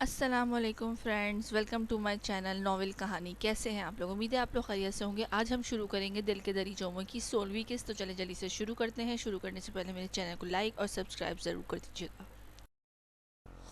अस्सलामुअलैकुम friends, welcome to my channel novel कहानी। कैसे हैं आप लोग? उम्मीद है आप लोग खैरियत से होंगे। आज हम शुरू करेंगे दिल के दरीचों की 16वीं किस्त। तो चले जल्दी से शुरू करते हैं। शुरू करने से पहले मेरे चैनल को लाइक और सब्सक्राइब ज़रूर कर दीजिएगा।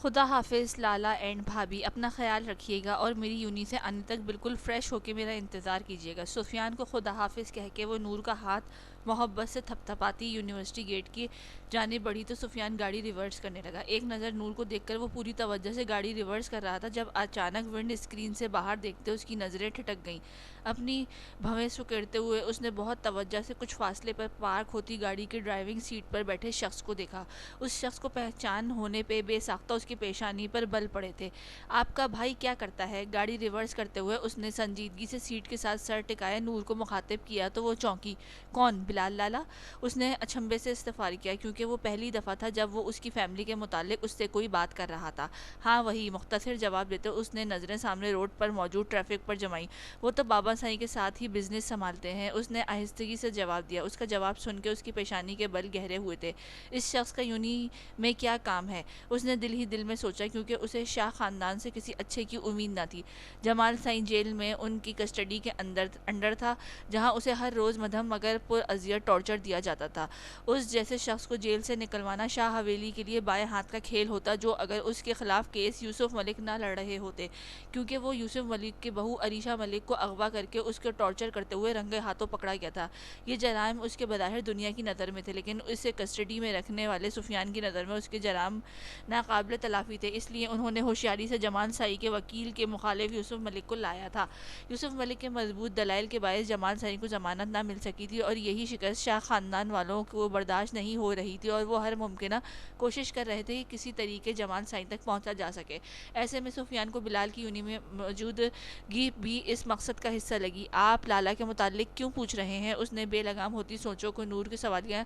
खुदा हाफिज़ लाला एंड भाभी, अपना ख्याल रखिएगा और मेरी यूनी से आने तक बिल्कुल फ़्रेश होकर मेरा इंतज़ार कीजिएगा। सुफियान को खुदा हाफिज़ कह के वो नूर का हाथ मोहब्बत से थपथपाती यूनिवर्सिटी गेट की जाने बढ़ी तो सुफियान गाड़ी रिवर्स करने लगा। एक नज़र नूर को देखकर वो पूरी तवज्जो से गाड़ी रिवर्स कर रहा था जब अचानक विंड स्क्रीन से बाहर देखते उसकी नज़रें ठिठक गईं। अपनी भवें सुकेड़ते हुए उसने बहुत तवज्जो से कुछ फासले पर पार्क होती गाड़ी की ड्राइविंग सीट पर बैठे शख्स को देखा। उस शख्स को पहचान होने पे बेसाख्ता उसकी पेशानी पर बल पड़े थे। आपका भाई क्या करता है? गाड़ी रिवर्स करते हुए उसने संजीदगी से सीट के साथ सर टिकाया नूर को मुखातिब किया तो वो चौंकी। कौन? बिलाल लाला? उसने अचंभे से इस्तफार किया क्योंकि वो पहली दफ़ा था जब वो उसकी फैमिली के मुतालिक उससे कोई बात कर रहा था। हाँ वही, मुख्तसर जवाब देते उसने नज़रें सामने रोड पर मौजूद ट्रैफिक पर जमाई। वो तो बाबा साईं के साथ ही बिजनेस संभालते हैं, उसने आहिस्तगी से जवाब दिया। उसका जवाब सुन के उसकी पेशानी के बल गहरे हुए थे। इस शख्स का यूनी में क्या काम है? उसने दिल ही दिल में सोचा क्योंकि उसे शाह खानदान से किसी अच्छे की उम्मीद न थी। जमाल साईं जेल में उनकी कस्टडी के अंदर था, जहां उसे हर रोज़ मध्यम मगर पुर अजियत टॉर्चर दिया जाता था। उस जैसे शख्स को जेल से निकलवाना शाह हवेली के लिए बाएं हाथ का खेल होता, जो अगर उसके खिलाफ केस यूसुफ मलिक ना लड़ रहे होते, क्योंकि वो यूसुफ मलिक की बहू अरीशा मलिक को अगवा करके उसके टॉर्चर करते हुए रंगे हाथों पकड़ा गया था। ये जराइम उसके बज़ाहिर दुनिया की नज़र में थे, लेकिन उसे कस्टडी में रखने वाले सुफियान की नज़र में उसके जराम नाकाबिल तलाफ़ी थे। इसलिए उन्होंने होशियारी से जमाल साई के वकील के मुखालिफ यूसुफ मलिक को लाया था। यूसुफ मलिक के मजबूत दलाइल के बायस जमाल साई को जमानत ना मिल सकी थी और यही शिकस्त शाह खानदान वालों को बर्दाश्त नहीं हो रही थी और वो हर मुमकिन कोशिश कर रहे थे कि किसी तरीके जमाल साई तक पहुंचा जा सके। ऐसे में सुफियान को बिलाल की यूनी में मौजूदगी भी इस मकसद का हिस्सा लगी। आप लाला के मुतालिक क्यों पूछ रहे हैं? उसने बेलगाम होती सोचों को नूर के सवालिया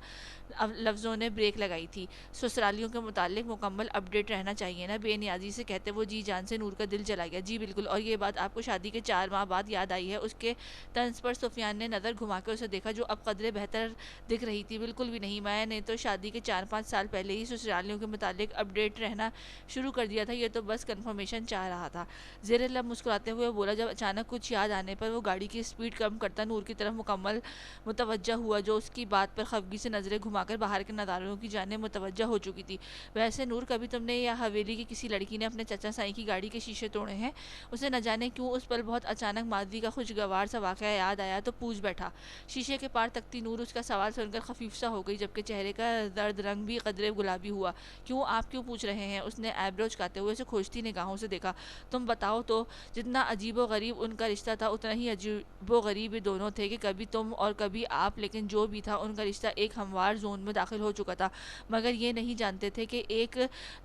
लफ्ज़ों ने ब्रेक लगाई थी। ससुरालियों के मुतालिक मुकम्मल अपडेट रहना चाहिए ना? बेनियाजी से कहते वो जी जान से नूर का दिल जला गया। जी बिल्कुल, और ये बात आपको शादी के 4 माह बाद याद आई है? उसके तंज पर सुफियान ने नज़र घुमा के उसे देखा, जो अब कदरे बेहतर दिख रही थी। बिल्कुल भी नहीं, मैंने तो शादी के 4-5 साल पहले ही ससुरालियों के मुतालिक अपडेट रहना शुरू कर दिया था। ये तो बस कन्फर्मेशन चाह रहा था। ज़ेरे लब मुस्कुराते हुए बोला, जब अचानक कुछ याद आने पर वो गाड़ी की स्पीड कम करता नूर की तरफ मुकम्मल मुतवज्जा हुआ, जो उसकी बात पर खफगी से नज़रें घुमाकर बाहर के नज़ारों की जाने मुतवज्जा हो चुकी थी। वैसे नूर, कभी तुमने या हवेली की किसी लड़की ने अपने चाचा साईं की गाड़ी के शीशे तोड़े हैं? उसे न जाने क्यों उस पल बहुत अचानक मादी का खुशगवार सा वाक़या याद आया तो पूछ बैठा। शीशे के पार तकती नूर उसका सवाल सुनकर खफीफ सा हो गई, जबकि चेहरे का दर्द रंग भी कदरे गुलाबी हुआ। क्यों? आप क्यों पूछ रहे हैं? उसने ऐब्रो चुकाते हुए उसे खोजती निगाहों से देखा। तुम बताओ तो। जितना अजीबो गरीब उनका रिश्ता था, उतना ही अजीबो गरीब ये दोनों थे कि कभी तुम और कभी आप, लेकिन जो भी था उनका रिश्ता एक हमवार जोन में दाखिल हो चुका था, मगर ये नहीं जानते थे कि एक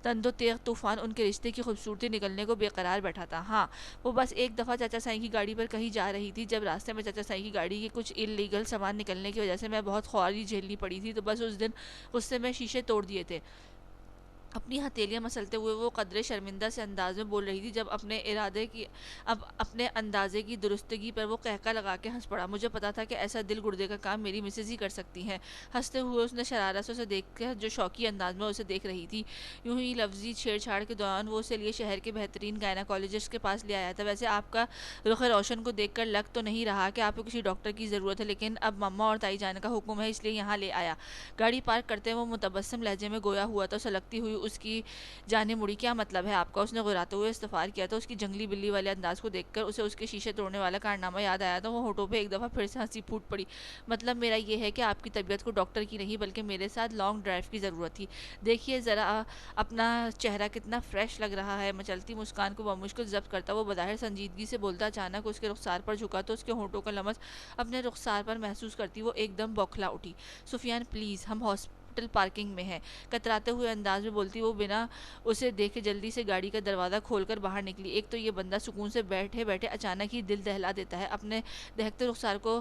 तंदो तेग तूफान उनके रिश्ते की खूबसूरती निकलने को बेकरार बैठा था। हाँ, वो बस एक दफ़ा चाचा साईं की गाड़ी पर कहीं जा रही थी, जब रास्ते में चाचा साईं की गाड़ी के कुछ इलीगल सामान निकलने की वजह से मैं बहुत ख्वारी झेलनी पड़ी थी, तो बस उस दिन गुस्से में शीशे तोड़ दिए थे। अपनी हथेलियां मसलते हुए वो कदरे शर्मिंदा से अंदाज में बोल रही थी, जब अपने अंदाजे की दुरुस्तगी पर वो कहका लगा के हंस पड़ा। मुझे पता था कि ऐसा दिल गुर्दे का काम मेरी मिसेज ही कर सकती हैं। हंसते हुए उसने शरारत से उसे देख कर, जो शौकी अंदाज में उसे देख रही थी। यूं ही लफ्जी छेड़छाड़ के दौरान वो उसे लिए शहर के बेहतरीन गायनाकोलॉजिस्ट के पास ले आया था। वैसे आपका रुख रोशन को देख कर लग तो नहीं रहा कि आपको किसी डॉक्टर की ज़रूरत है, लेकिन अब मम्मा और ताई जान का हुक्म है, इसलिए यहाँ ले आया। गाड़ी पार्क करते वो मुतबस्सम लहजे में गोया हुआ तो सलगती हुई उसकी जाने मुड़ी। क्या मतलब है आपका? उसने गुर्राते हुए इस्तफार किया। तो उसकी जंगली बिल्ली वाले अंदाज को देखकर उसे उसके शीशे तोड़ने वाला कारनामा याद आया, तो वो होठों पे एक दफ़ा फिर से हंसी फूट पड़ी। मतलब मेरा ये है कि आपकी तबीयत को डॉक्टर की नहीं बल्कि मेरे साथ लॉन्ग ड्राइव की ज़रूरत थी। देखिए ज़रा अपना चेहरा कितना फ्रेश लग रहा है। मचलती मुस्कान को बमुश्किल जब्त करता वो बज़ाहिर संजीदगी से बोलता, अचानक उसके रुखसार पर झुका तो उसके होठों का लमस अपने रुखसार पर महसूस करती वो एकदम बौखला उठी। सुफियान प्लीज़, हम हॉस्पिटल पार्किंग में है, कतराते हुए अंदाज में बोलती वो बिना उसे देखे जल्दी से गाड़ी का दरवाज़ा खोलकर बाहर निकली। एक तो ये बंदा सुकून से बैठे बैठे अचानक ही दिल दहला देता है। अपने दहकते रुखसार को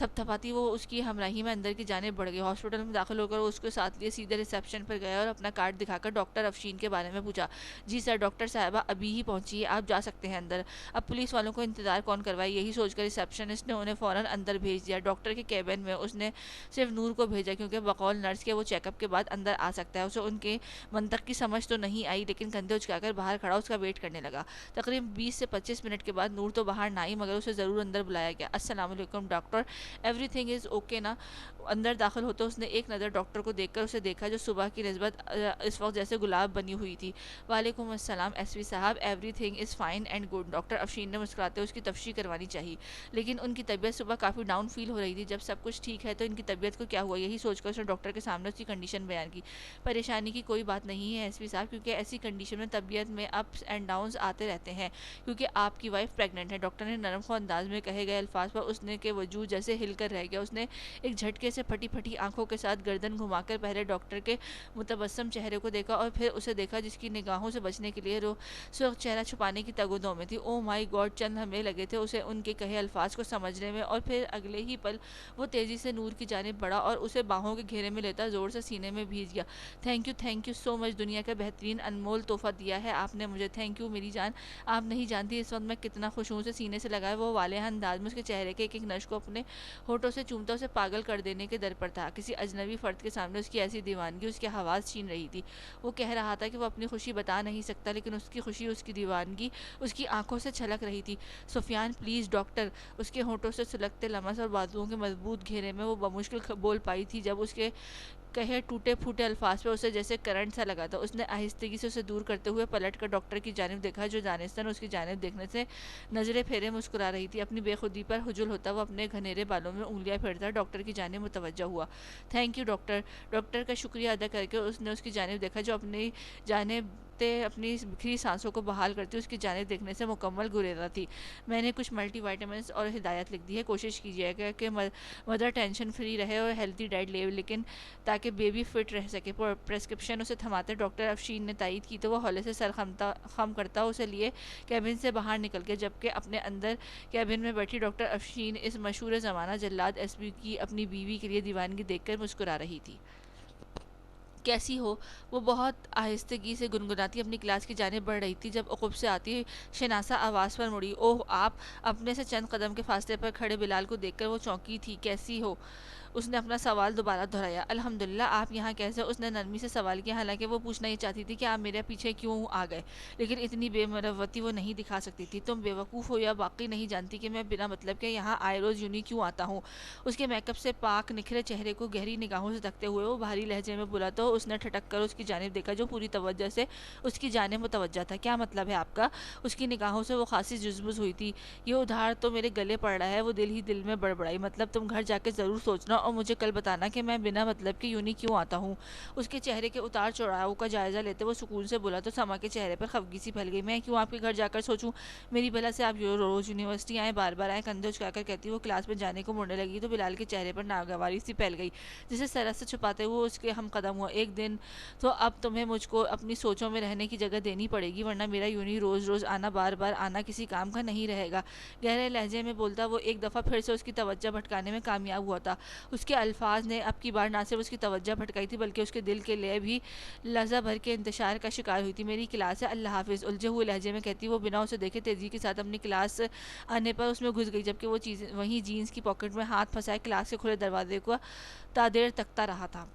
थपथपाती वो उसकी हमराही में अंदर की जानिब बढ़ गई। हॉस्पिटल में दाखिल होकर वो उसके साथ लिए सीधे रिसेप्शन पर गया और अपना कार्ड दिखाकर डॉक्टर अफशीन के बारे में पूछा। जी सर, डॉक्टर साहबा अभी ही पहुंची है, आप जा सकते हैं अंदर। अब पुलिस वालों को इंतजार कौन करवाए, यही सोचकर रिसेप्शनिस्ट ने उन्हें फ़ौरन अंदर भेज दिया। डॉक्टर के कैबिन में उसने सिर्फ नूर को भेजा, क्योंकि बकौल नर्स के वो चेकअप चेकअप के बाद अंदर आ सकता है। उसे उनके मंतक की समझ तो नहीं आई, लेकिन कंधे उचकाकर बाहर खड़ा उसका वेट करने लगा। तकरीबन 20 से 25 मिनट के बाद नूर तो बाहर ना आई, मगर उसे ज़रूर अंदर बुलाया गया। अस्सलाम वालेकुम डॉक्टर, एवरीथिंग इज़ ओके ना? अंदर दाखिल होते उसने एक नज़र डॉक्टर को देखकर उसे देखा, जो सुबह की निस्बत इस वक्त जैसे गुलाब बनी हुई थी। वालेकुम अस्सलाम एसवी साहब, everything is fine and good. Doctor Afsheen ने मुस्कुराते उसकी तफ्शी करवानी चाहिए, लेकिन उनकी तबीयत सुबह काफ़ी डाउन फील हो रही थी। जब सब कुछ ठीक है तो इनकी तबीयत को क्या हुआ, यही सोचकर उसने डॉक्टर के सामने उसकी कंडीशन बयान की। परेशानी की कोई बात नहीं है एसवी साहब, क्योंकि ऐसी कंडीशन में तबीयत में अप्स एंड डाउन्स आते रहते हैं, क्योंकि आपकी वाइफ प्रेग्नेंट है। डॉक्टर ने नरम खो अंदाज में कहे गए अल्फाज पर उसने के वजूद जैसे हिलकर रह गया। उसने एक झटके से फटी फटी आंखों के साथ गर्दन घुमाकर पहले डॉक्टर के मुतबस्सम चेहरे को देखा और फिर उसे देखा जिसकी निगाहों से बचने के लिए सुर्ख चेहरा छुपाने की तगोदों में थी। ओ माई गॉड! चंद लम्हे लगे थे उसे उनके कहे अल्फाज को समझने में, और फिर अगले ही पल वो तेजी से नूर की जानिब बढ़ा और उसे बाहों के घेरे में लेता जोर से सीने में भीज गया। थैंक यू सो मच, दुनिया का बेहतरीन अनमोल तोहफा दिया है आपने मुझे। थैंक यू मेरी जान, आप नहीं जानती इस वक्त मैं कितना खुश हूँ। उसे सीने से लगाए वो वाले अंदाज में उसके चेहरे के एक एक नश को अपने होठों से चूमता उसे पागल कर देने के दर पर था। किसी अजनबी फर्द के सामने उसकी ऐसी दीवानगी उसकी हवास छीन रही थी। वो कह रहा था कि वो अपनी खुशी बता नहीं सकता, लेकिन उसकी खुशी, उसकी दीवानगी उसकी आंखों से छलक रही थी। सुफियान प्लीज़ डॉक्टर, उसके होठों से सुलगते लमस और बाजुओं के मजबूत घेरे में वो बमुश्किल बोल पाई थी। जब उसके कहे टूटे फूटे अल्फाज पर उसे जैसे करंट सा लगा था। उसने आहिस्तगी से उसे दूर करते हुए पलट कर डॉक्टर की जानिब देखा, जो दानिस्तन उसकी जानिब देखने से नजरें फेरे मुस्कुरा रही थी। अपनी बेखुदी पर हुजुल होता वो अपने घनेरे बालों में उंगलियां फेरता डॉक्टर की जानिब मुतवज्जा हुआ। Thank you doctor. डॉक्टर का शुक्रिया अदा करके उसने उसकी जानिब देखा, जो अपनी जानिब अपनी बिखरी सांसों को बहाल करती उसकी जानिब देखने से मुकम्मल गुरेजा थी। मैंने कुछ मल्टीविटामिन्स और हिदायत लिख दी है, कोशिश कीजिएगा कि मदर टेंशन फ्री रहे और हेल्थी डाइट ले, लेकिन ताकि बेबी फिट रह सके। प्रेस्क्रिप्शन उसे थमाते डॉक्टर अफशीन ने तायद की तो वो हौले से सर खम करता उसे लिए कैबिन से बाहर निकल गया, जबकि अपने अंदर कैबिन में बैठी डॉक्टर अफशीन इस मशहूर ज़माना जल्लाद एसबी की अपनी बीवी के लिए दीवानगी देखकर मुस्कुरा रही थी। कैसी हो? वो बहुत आहिस्तगी से गुनगुनाती अपनी क्लास की जानिब बढ़ रही थी जब उक़ूब से आती शनासा आवाज़ पर मुड़ी। ओह आप! अपने से चंद कदम के फासले पर खड़े बिलाल को देखकर वो चौंकी थी। कैसी हो? उसने अपना सवाल दोबारा दोहराया। अल्हम्दुलिल्लाह, आप यहाँ कैसे? उसने नरमी से सवाल किया, हालांकि वो पूछना ये चाहती थी कि आप मेरे पीछे क्यों आ गए, लेकिन इतनी बेमरवती वो नहीं दिखा सकती थी। तुम बेवकूफ़ हो या बाकी नहीं जानती कि मैं बिना मतलब के यहाँ आए रोज़ यूनी क्यों आता हूँ? उसके मेकअप से पाक निखरे चेहरे को गहरी निगाहों से तकते हुए वो भारी लहजे में बोला तो उसने ठटक कर उसकी जानिब देखा, जो पूरी तवज्जो से उसकी जानिब मुतवज्जा था। क्या मतलब है आपका? उसकी निगाहों से वो खासी जुज़बुज़ हुई थी। ये उधार तो मेरे गले पड़ रहा है। वो दिल ही दिल में बड़बड़ाई। मतलब तुम घर जाके ज़रूर सोचना और मुझे कल बताना कि मैं बिना मतलब के यूनी क्यों आता हूँ। उसके चेहरे के उतार चढ़ाव का जायजा लेते वो सुकून से बोला तो समा के चेहरे पर खफगी सी फैल गई। मैं क्यों आपके घर जाकर सोचूं? मेरी भला से आप रोज़ यूनिवर्सिटी आए, बार बार आए। कंधे उचकाकर कहती वो क्लास में जाने को मुड़ने लगी तो बिलाल के चेहरे पर नागवारी सी फैल गई, जिसे सरस से छुपाते हुए उसके हम कदम हुआ। एक दिन तो अब तुम्हें मुझको अपनी सोचों में रहने की जगह देनी पड़ेगी, वरना मेरा यूनी रोज़ रोज़ आना, बार बार आना किसी काम का नहीं रहेगा। गहरे लहजे में बोलता वो एक दफ़ा फिर से उसकी तवज्जो भटकाने में कामयाब हुआ था। उसके अल्फाज ने अब की बार ना सिर्फ उसकी तवज्जो भटकाई थी, बल्कि उसके दिल के लिए भी लहजा भर के इंतशार का शिकार हुई थी। मेरी क्लास है, अल्लाह हाफिज़, उलझे हुए लहजे में कहती वो बिना उसे देखे तेज़ी के साथ अपनी क्लास आने पर उसमें घुस गई, जबकि वो चीज़ वहीं जीन्स की पॉकेट में हाथ फंसाए क्लास के खुले दरवाजे को तादेर तकता रहा था।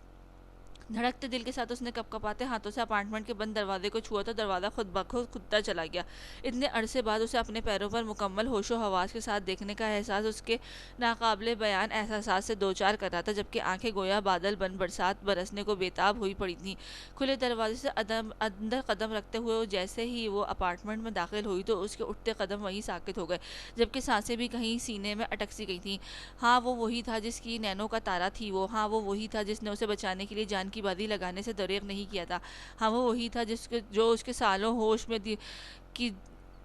धड़कते दिल के साथ उसने कपकपाते हाथों से अपार्टमेंट के बंद दरवाजे को छुआ तो दरवाज़ा खुद ब खुद खुदता चला गया। इतने अरसे बाद उसे अपने पैरों पर मुकम्मल होशो हवास के साथ देखने का एहसास उसके नाकाबिले बयान एहसास से दो चार कर रहा था, जबकि आंखें गोया बादल बन बरसात बरसने को बेताब हुई पड़ी थीं। खुले दरवाजे से अंदर कदम रखते हुए जैसे ही वो अपार्टमेंट में दाखिल हुई तो उसके उठते कदम वहीं साकित हो गए, जबकि सांसें भी कहीं सीने में अटक सी गई थीं। हाँ, वो वही था जिसकी नैनों का तारा थी वो। हाँ, वो वही था जिसने उसे बचाने के लिए जान की बाजी लगाने से दरेग नहीं किया था। हाँ, वो वही था जो उसके सालों होश में की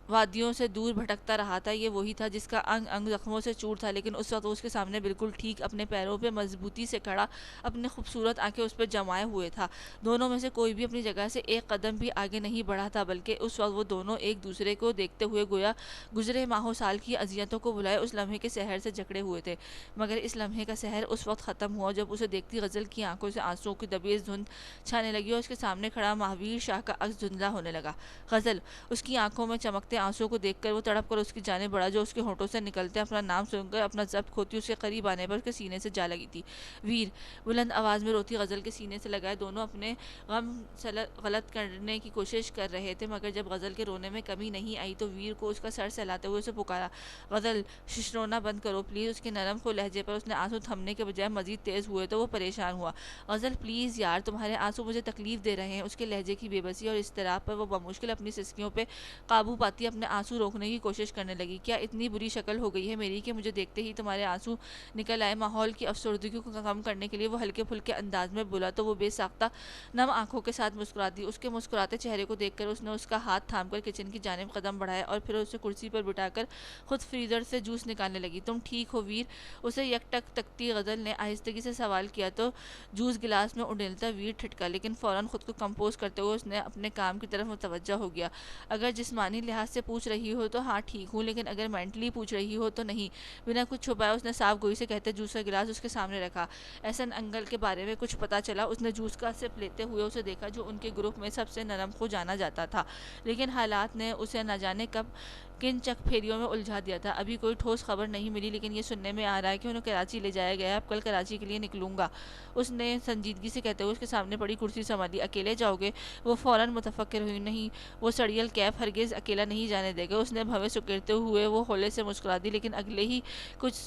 वादियों से दूर भटकता रहा था। ये वही था जिसका अंग अंग जख्मों से चूर था, लेकिन उस वक्त उसके सामने बिल्कुल ठीक अपने पैरों पे मजबूती से खड़ा, अपने खूबसूरत आंखें उस पर जमाए हुए था। दोनों में से कोई भी अपनी जगह से एक कदम भी आगे नहीं बढ़ा था, बल्कि उस वक्त वो दोनों एक दूसरे को देखते हुए गोया गुजरे माहो साल की अजियतों को बुलाए उस लम्हे के सहर से जकड़े हुए थे। मगर इस लम्हे का सहर उस वक्त ख़त्म हुआ जब उसे देखती गज़ल की आंखों से आंसुओं की दबीज धुंध छाने लगी और उसके सामने खड़ा महावीर शाह का अक्स धुंधला होने लगा। गज़ल उसकी आंखों में चमकते के आंसुओं को देखकर वो तड़प कर उसकी जाने बढ़ा, जो उसके होठों से निकलते अपना नाम सुनकर अपना जब्त खोती उसके करीब आने पर उसके सीने से जा लगी थी। वीर, बुलंद आवाज में रोती गजल के सीने से लगाए दोनों अपने गम गलत करने की कोशिश कर रहे थे, मगर जब गजल के रोने में कमी नहीं आई तो वीर को उसका सर सहलाते हुए उसे पुकारा, गजल शिशरोना बंद करो प्लीज। उसके नरम को लहजे पर उसने आंसू थमने के बजाय मजीद तेज हुए तो वो परेशान हुआ। गजल प्लीज यार, तुम्हारे आंसू मुझे तकलीफ दे रहे हैं। उसके लहजे की बेबसी और इस्तराब पर वो बमुश्किल अपनी सिसकियों पे काबू पाती अपने आंसू रोकने की कोशिश करने लगी। क्या इतनी बुरी शक्ल हो गई है मेरी कि मुझे देखते ही तुम्हारे आंसू निकल आए? माहौल की अफसरदगी को कम करने के लिए वो हल्के फुल्के अंदाज में बोला तो वो बेसाख्ता नम आंखों के साथ मुस्कुरा दी। उसके मुस्कुराते चेहरे को देखकर उसने उसका हाथ थामकर किचन की जानिब कदम बढ़ाया और फिर उसे कुर्सी पर बिठाकर खुद फ्रीजर से जूस निकालने लगी। तुम ठीक हो वीर? उसे यकटक तकती गजल ने आहिस्तगी से सवाल किया तो जूस गिलास में उड़ेलता वीर ठिठका, लेकिन फौरन खुद को कंपोज करते हुए उसने अपने काम की तरफ मुतवज्जा हो गया। अगर जिस्मानी लिहाज से पूछ रही हो तो हाँ ठीक हूँ, लेकिन अगर मेंटली पूछ रही हो तो नहीं। बिना कुछ छुपाए उसने साफ गोई से कहते जूस का गिलास उसके सामने रखा। एहसन अंकल के बारे में कुछ पता चला? उसने जूस का सिप लेते हुए उसे देखा, जो उनके ग्रुप में सबसे नरम को जाना जाता था, लेकिन हालात ने उसे न जाने कब किन चक फेरियों में उलझा दिया था। अभी कोई ठोस खबर नहीं मिली, लेकिन ये सुनने में आ रहा है कि उन्हें कराची ले जाया गया है। अब कल कराची के लिए निकलूंगा, उसने संजीदगी से कहते हुए उसके सामने पड़ी कुर्सी संभाली। अकेले जाओगे? वो फौरन मुतफक्किर हुई। नहीं, वो सड़ियल कैफ हरगिज अकेला नहीं जाने देगा। उसने भवें उकेरते हुए वो होले से मुस्कुरा दी, लेकिन अगले ही कुछ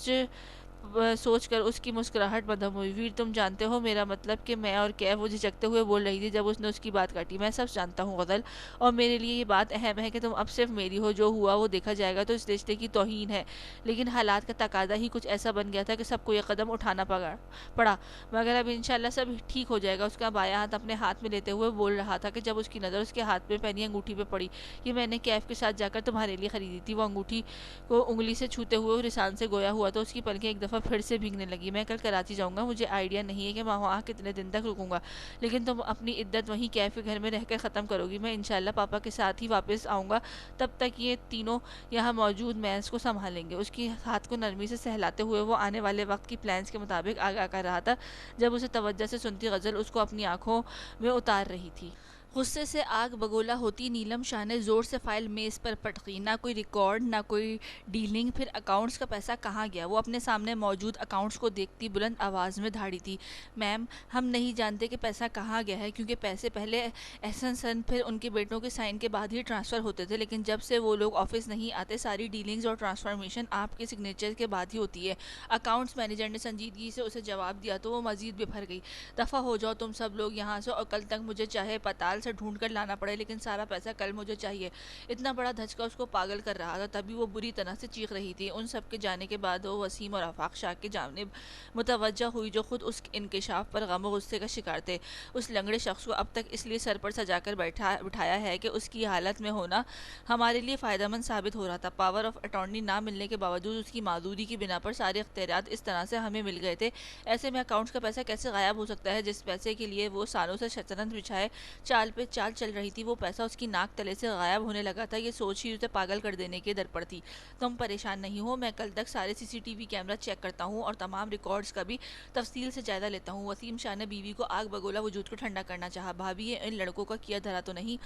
सोचकर उसकी मुस्कुराहट बंधम हुई। वीर, तुम जानते हो मेरा मतलब कि मैं और कैफ, वो झिझकते हुए बोल रही थी जब उसने उसकी बात काटी। मैं सब जानता हूँ गजल, और मेरे लिए ये बात अहम है कि तुम अब सिर्फ मेरी हो। जो हुआ वो देखा जाएगा, तो इस रिश्ते की तौहीन है, लेकिन हालात का तकादा ही कुछ ऐसा बन गया था कि सबको ये कदम उठाना पड़ा। मगर अब इंशाल्लाह सब ठीक हो जाएगा। उसका बायां हाथ अपने हाथ में लेते हुए बोल रहा था कि जब उसकी नज़र उसके हाथ में पहनी अंगूठी पे पड़ी, ये मैंने कैफ के साथ जाकर तुम्हारे लिए खरीदी थी। वो अंगूठी को उंगली से छूते हुए रिसान से गोया हुआ तो उसकी पलकें एक दफ़ा फिर से भीगने लगी। मैं कल कराची जाऊंगा, मुझे आइडिया नहीं है कि मैं वहाँ कितने दिन तक रुकूंगा, लेकिन तुम अपनी इद्दत वहीं कैफ के घर में रहकर ख़त्म करोगी। मैं इंशाल्लाह पापा के साथ ही वापस आऊँगा, तब तक ये तीनों यहाँ मौजूद मैंस को संभालेंगे। उसकी हाथ को नरमी से सहलाते हुए वो आने वाले वक्त की प्लान्स के मुताबिक आगा कर रहा था, जब उसे तवज्जो से सुनती गज़ल उसको अपनी आंखों में उतार रही थी। गुस्से से आग बगोला होती नीलम शाह ने जोर से फाइल मेज पर पटकी। ना कोई रिकॉर्ड, ना कोई डीलिंग, फिर अकाउंट्स का पैसा कहाँ गया? वो अपने सामने मौजूद अकाउंट्स को देखती बुलंद आवाज़ में धाड़ी थी, मैम हम नहीं जानते कि पैसा कहाँ गया है, क्योंकि पैसे पहले एहसन सन फिर उनके बेटों के साइन के बाद ही ट्रांसफ़र होते थे, लेकिन जब से वो लोग ऑफिस नहीं आते सारी डीलिंग्स और ट्रांसफॉर्मेशन आपके सिग्नेचर के बाद ही होती है। अकाउंट्स मैनेजर ने संजीदगी से उसे जवाब दिया तो वो मजीद बिफर गई। दफ़ा हो जाओ तुम सब लोग यहाँ से, और कल तक मुझे चाहे पताल से ढूंढ कर लाना पड़े, लेकिन सारा पैसा कल मुझे चाहिए। इतना बड़ा धचका उसको पागल कर रहा था, तभी वो बुरी तरह से चीख रही थी। उन सब के जाने के बाद वो वसीम और आफाक शाह के जानिब मुतवज्जा हुई, जो खुद उस इंकशाफ पर गम और गुस्से का शिकार थे। उस लंगड़े शख्स को अब तक इसलिए सर पर सजाकर बिठाया है कि उसकी हालत में होना हमारे लिए फ़ायदेमंद साबित हो रहा था। पावर ऑफ अटॉर्नी ना मिलने के बावजूद उसकी माजूरी की बिना पर सारे अख्तियारात इस तरह से हमें मिल गए थे। ऐसे में अकाउंट्स का पैसा कैसे गायब हो सकता है? जिस पैसे के लिए वो सालों से शतरंज बिछाए चाल पे चाल चल रही थी, वो पैसा उसकी नाक तले से गायब होने लगा था। ये सोच ही उसे पागल कर देने के दर पर थी। तुम परेशान नहीं हो, मैं कल तक सारे सीसीटीवी कैमरा चेक करता हूँ और तमाम रिकॉर्ड्स का भी तफसील से जायजा लेता हूँ। वसीम शाह ने बीवी को आग बगोला वजूद को ठंडा करना चाहा। भाभी ये इन लड़कों का किया धरा तो नहीं?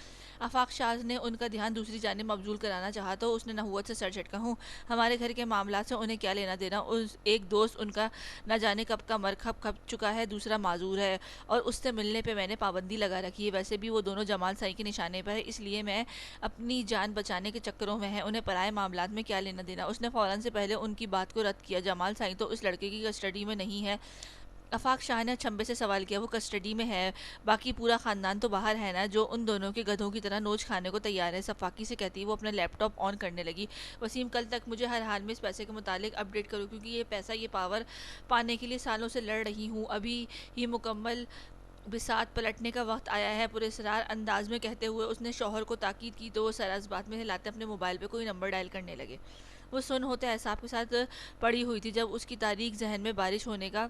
आफाक शाह ने उनका ध्यान दूसरी जानिब मबजूल कराना चाहा तो उसने नहुवत से सर झटका। हूँ, हमारे घर के मामला से उन्हें क्या लेना देना? उस एक दोस्त उनका न जाने कब का मर खप चुका है, दूसरा माजूर है और उससे मिलने पे मैंने पाबंदी लगा रखी है। वैसे भी वो दोनों जमाल साई के निशाने पर है, इसलिए मैं अपनी जान बचाने के चक्करों में है, उन्हें पराए मामलात में क्या लेना देना? उसने फौरन से पहले उनकी बात को रद्द किया। जमाल साई तो उस लड़के की कस्टडी में नहीं है। आफाक शाह ने छंबे से सवाल किया। वो कस्टडी में है, बाकी पूरा ख़ानदान तो बाहर है ना, जो उन दोनों के गधों की तरह नोच खाने को तैयार है। सफाकी से कहती वो अपना लैपटॉप ऑन करने लगी। वसीम, कल तक मुझे हर हाल में इस पैसे के मुतालिक अपडेट करो, क्योंकि ये पैसा, ये पावर पाने के लिए सालों से लड़ रही हूँ। अभी ही मुकम्मल बिसात पलटने का वक्त आया है, पुरस्कार अंदाज में कहते हुए उसने शौहर को ताकीद की तो वो सरस बात में हिलाते अपने मोबाइल पे कोई नंबर डायल करने लगे। वो सुन होते एहसाब के साथ पड़ी हुई थी जब उसकी तारीख जहन में बारिश होने का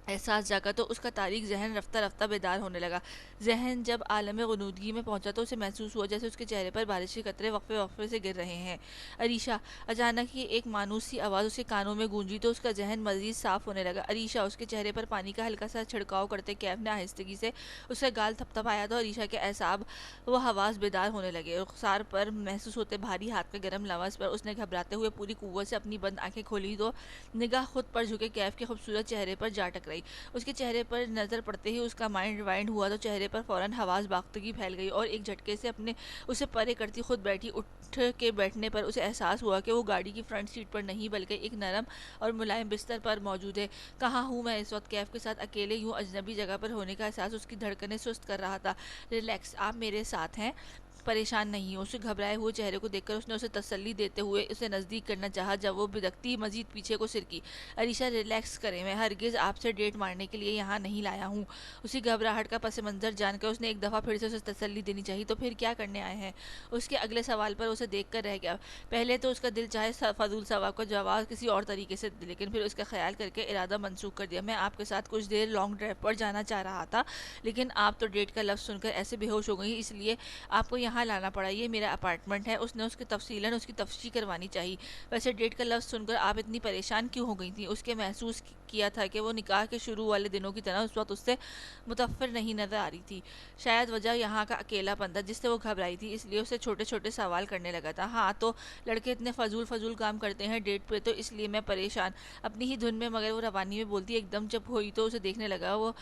एहसास जागा तो उसका तारीक जहन रफ्ता रफ्ता बेदार होने लगा। जहन जब आलम ग़ुनूदगी में पहुंचा तो उसे महसूस हुआ जैसे उसके चेहरे पर बारिश के कतरे वक्फे वक्फे से गिर रहे हैं। अरीशा! अचानक ही एक मानूस सी आवाज़ उसके कानों में गूंजी तो उसका जहन मजीद साफ होने लगा। अरीशा! उसके चेहरे पर पानी का हल्का सा छिड़काव करते कैफ ने आहिस्तगी से उसका गाल थपथपाया तो अरीशा के एसाब व हवास बेदार होने लगे। रुखसार पर महसूस होते भारी हाथ के गर्म लवज पर उसने घबराते हुए पूरी कुव्वत से अपनी बंद आंखें खोली तो निगाह खुद पर झुके कैफ के खूबसूरत चेहरे पर जा टकराई। उसके चेहरे पर नजर पड़ते ही उसका माइंड रिवाइंड हुआ तो चेहरे पर फौरन हवास बाख्तगी फैल गई और एक झटके से अपने उसे परे करती खुद बैठी उठ के बैठने पर उसे एहसास हुआ कि वो गाड़ी की फ्रंट सीट पर नहीं बल्कि एक नरम और मुलायम बिस्तर पर मौजूद है। कहाँ हूँ मैं इस वक्त? कैफ के साथ अकेले यूं अजनबी जगह पर होने का एहसास उसकी धड़कनें सुस्त कर रहा था। रिलैक्स, आप मेरे साथ हैं, परेशान नहीं हो। उसे घबराए हुए चेहरे को देखकर उसने उसे तसल्ली देते हुए उसे नज़दीक करना चाहा जब वो बिदकती मजीद पीछे को सिरकी। अरीशा, रिलैक्स करें, मैं हरगिज़ आपसे डेट मारने के लिए यहाँ नहीं लाया हूँ। उसी घबराहट का पस मंज़र जानकर उसने एक दफ़ा फिर से उसे तसल्ली देनी चाहिए। तो फिर क्या करने आए हैं? उसके अगले सवाल पर उसे देख कर रह गया। पहले तो उसका दिल चाहे फजूल सवाल का जवाब किसी और तरीके से दे, लेकिन फिर उसका ख्याल करके इरादा मनसूख कर दिया। मैं आपके साथ कुछ देर लॉन्ग ड्राइव पर जाना चाह रहा था, लेकिन आप तो डेट का लफ्ज़ सुनकर ऐसे बेहोश हो गई, इसलिए आपको यहाँ लाना पड़ा। ये मेरा अपार्टमेंट है। उसने उसकी तफसीलन उसकी तफ्ती करवानी चाहिए। वैसे डेट का लफ्ज़ सुनकर आप इतनी परेशान क्यों हो गई थी? उसके महसूस किया था कि वो निकाह के शुरू वाले दिनों की तरह उस वक्त उससे मुतफ़िर नहीं नज़र आ रही थी। शायद वजह यहाँ का अकेलापन था जिससे वो घबराई थी, इसलिए उसे छोटे छोटे सवाल करने लगा था। हाँ, तो लड़के इतने फजूल फजूल काम करते हैं डेट पे, तो इसलिए मैं परेशान। अपनी ही धुन में मगर वो रवानी में बोलती एकदम जब हुई तो उसे देखने लगा। वो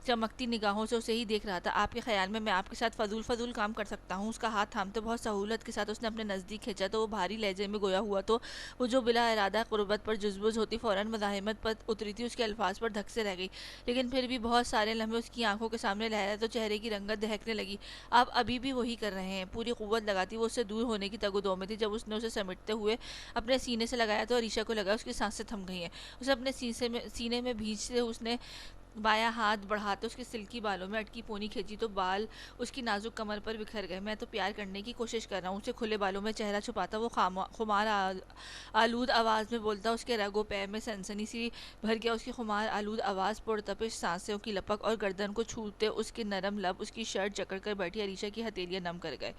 चमकती निगाहों से उसे ही देख रहा था। आपके ख्याल में मैं आपके साथ फजूल फजूल काम कर सकता हूँ? उसका हाथ थामते बहुत सहूलत के साथ उसने अपने नज़दीक खींचा तो वो भारी लहजे में गोया हुआ तो वो जो बिला इरादा कुर्बत पर जुज़बुज़ होती फ़ौरन मज़ाहिमत पर उतरी थी। उसके अल्फाज पर धक से रह गई, लेकिन फिर भी बहुत सारे लम्हे उसकी आंखों के सामने लहराए तो चेहरे की रंगत दहकने लगी। आप अभी भी वही कर रहे हैं? पूरी कुव्वत लगाती वो उससे दूर होने की तगदो में थी। जब उसने उसे समेटते हुए अपने सीने से लगाया तो अरीशा को लगा उसकी सांसें थम गई हैं। उसे अपने सीने में भींचते उसने बायां हाथ बढ़ाते उसके सिल्की बालों में अटकी पोनी खींची तो बाल उसकी नाजुक कमर पर बिखर गए। मैं तो प्यार करने की कोशिश कर रहा हूँ। उसे खुले बालों में चेहरा छुपाता वो खुमार आलूद आवाज़ में बोलता। उसके रगों पैर में सनसनी सी भर गया। उसकी खुमार आलूद आवाज़ पुरतपिश सांसों की लपक और गर्दन को छूते उसके नरम लब उसकी शर्ट जकड़ कर बैठी अरीशा की हथेलियां नम कर गए।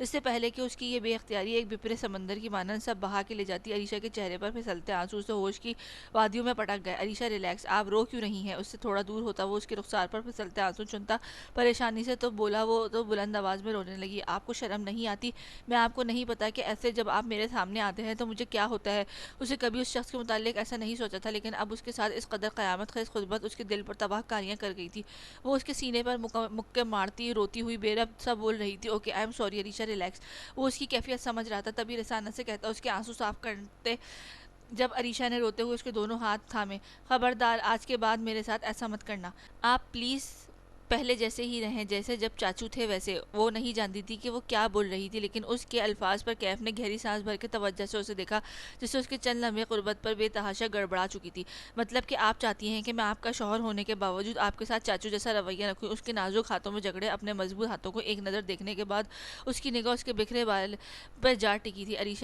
इससे पहले कि उसकी ये बेख्तियारी एक बिपरे समंदर की मानन सब बहा के ले जाती, अरीशा के चेहरे पर फिसलते आंसू उसे होश की वादियों में पटक गए। अरीशा, रिलैक्स, आप रो क्यों रही हैं? उससे थोड़ा दूर होता वो उसके रुखसार पर फिसलते आंसू चुनता परेशानी से तो बोला वो तो बुलंद आवाज में रोने लगी। आपको शर्म नहीं आती? मैं आपको नहीं पता कि ऐसे जब आप मेरे सामने आते हैं तो मुझे क्या होता है? उसे कभी उस शख्स के मुतालिक ऐसा नहीं सोचा था, लेकिन अब उसके साथ इस कदर क़यामत ख़ेज़ खुर्बत उसके दिल पर तबाह कारियाँ कर गई थी। वो उसके सीने पर मुक्के मारती रोती हुई बेरब सा बोल रही थी। Okay, I am sorry Arisha, relax. वो उसकी कैफियत समझ रहा था, तभी रसाना से कहता उसके आंसू साफ करते जब अरीशा ने रोते हुए उसके दोनों हाथ थामे। खबरदार, आज के बाद मेरे साथ ऐसा मत करना। आप प्लीज़ पहले जैसे ही रहें, जैसे जब चाचू थे वैसे। वो नहीं जानती थी कि वो क्या बोल रही थी, लेकिन उसके अल्फाज पर कैफ ने गहरी सांस भर के तवज्जो से उसे देखा, जिससे उसके चंद लम्हे कुर्बत पर बेतहाशा गड़बड़ा चुकी थी। मतलब कि आप चाहती हैं कि मैं आपका शौहर होने के बावजूद आपके साथ चाचू जैसा रवैया रखूँ? उसके नाजुक हाथों में जकड़े अपने मजबूत हाथों को एक नज़र देखने के बाद उसकी निगाह उसके बिखरे बाल पर जा टिकी थी।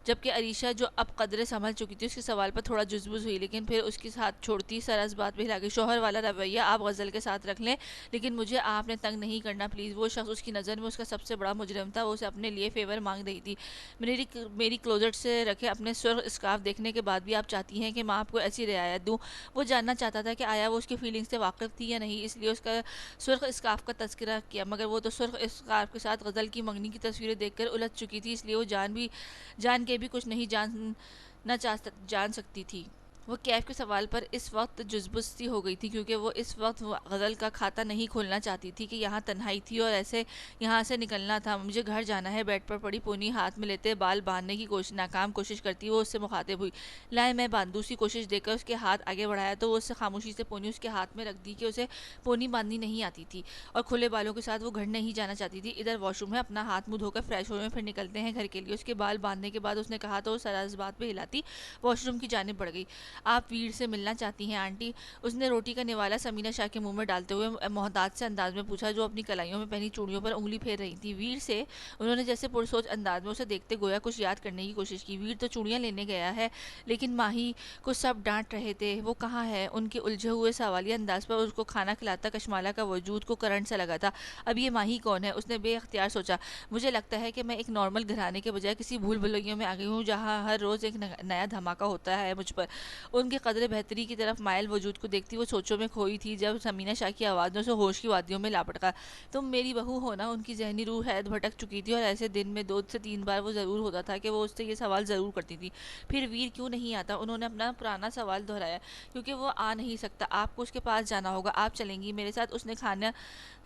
जबकि अरीशा जो अब कदरे संभल चुकी थी उसके सवाल पर थोड़ा जुज़बुज़ हुई, लेकिन फिर उसके साथ छोड़ती सरस बात भी गई। शौहर वाला रवैया आप गज़ल के साथ रख लें, लेकिन मुझे आपने तंग नहीं करना प्लीज़। वो शख्स उसकी नज़र में उसका सबसे बड़ा मुजरिम था। वो उसे अपने लिए फेवर मांग रही थी। मेरी क्लोजेट से रखे अपने सुर्ख स्कार्फ देखने के बाद भी आप चाहती हैं कि मैं आपको ऐसी रियायत दूँ? वो जानना चाहता था कि आया वो उसकी फीलिंग्स से वाकिफ़ थी या नहीं, इसलिए उसका सुर्ख स्कार्फ का तस्करा किया, मगर वो तो सुर्ख स्कार्फ के साथ गज़ल की मंगनी की तस्वीरें देखकर उलझ चुकी थी, इसलिए वो जान के भी कुछ नहीं जान सकती थी। वो कैफ के सवाल पर इस वक्त जुज़बुज़ सी हो गई थी, क्योंकि वो इस वक्त गज़ल का खाता नहीं खोलना चाहती थी कि यहाँ तन्हाई थी और ऐसे यहाँ से निकलना था। मुझे घर जाना है। बेड पर पड़ी पोनी हाथ में लेते बाल बांधने की नाकाम कोशिश करती वो उससे मुखातिब हुई। लाए मैं बांधूँ सी कोशिश देकर उसके हाथ आगे बढ़ाया तो वो उससे खामोशी से पोनी उसके हाथ में रख दी कि उसे पोनी बांधनी नहीं आती थी और खुले बालों के साथ वो घर नहीं जाना चाहती थी। इधर वॉशरूम है, अपना हाथ मुँह धोकर फ्रेश हुए फिर निकलते हैं घर के लिए। उसके बाल बांधने के बाद उसने कहा तो वो सराज बात पर हिलाती वॉशरूम की जानिब बढ़ गई। आप वीर से मिलना चाहती हैं आंटी? उसने रोटी का निवाला समीना शाह के मुंह में डालते हुए मोहताज से अंदाज में पूछा, जो अपनी कलाइयों में पहनी चूड़ियों पर उंगली फेर रही थी। वीर से उन्होंने जैसे पुरसोच अंदाज में उसे देखते गोया कुछ याद करने की कोशिश की। वीर तो चूड़ियाँ लेने गया है, लेकिन माही को सब डांट रहे थे, वो कहाँ है? उनके उलझे हुए सवालिया अंदाज पर उसको खाना खिलाता कशमाला का वजूद को करंट सा लगा था। अब ये माही कौन है? उसने बेअख्तियार सोचा। मुझे लगता है कि मैं एक नॉर्मल घराने के बजाय किसी भूल भुलैया में आ गई हूँ, जहाँ हर रोज़ एक नया धमाका होता है मुझ पर। उनके कदर बेहतरी की तरफ मायल वजूद को देखती वो सोचों में खोई थी, जब समीना शाह की आवाज़ ने उसे होश की वादियों में लापटका। तुम मेरी बहू हो ना? उनकी जहनी रूह हैद भटक चुकी थी, और ऐसे दिन में 2 से 3 बार वो ज़रूर होता था कि वो उससे ये सवाल ज़रूर करती थी, फिर वीर क्यों नहीं आता? उन्होंने अपना पुराना सवाल दोहराया। क्योंकि वो आ नहीं सकता, आपको उसके पास जाना होगा। आप चलेंगी मेरे साथ? उसने खाना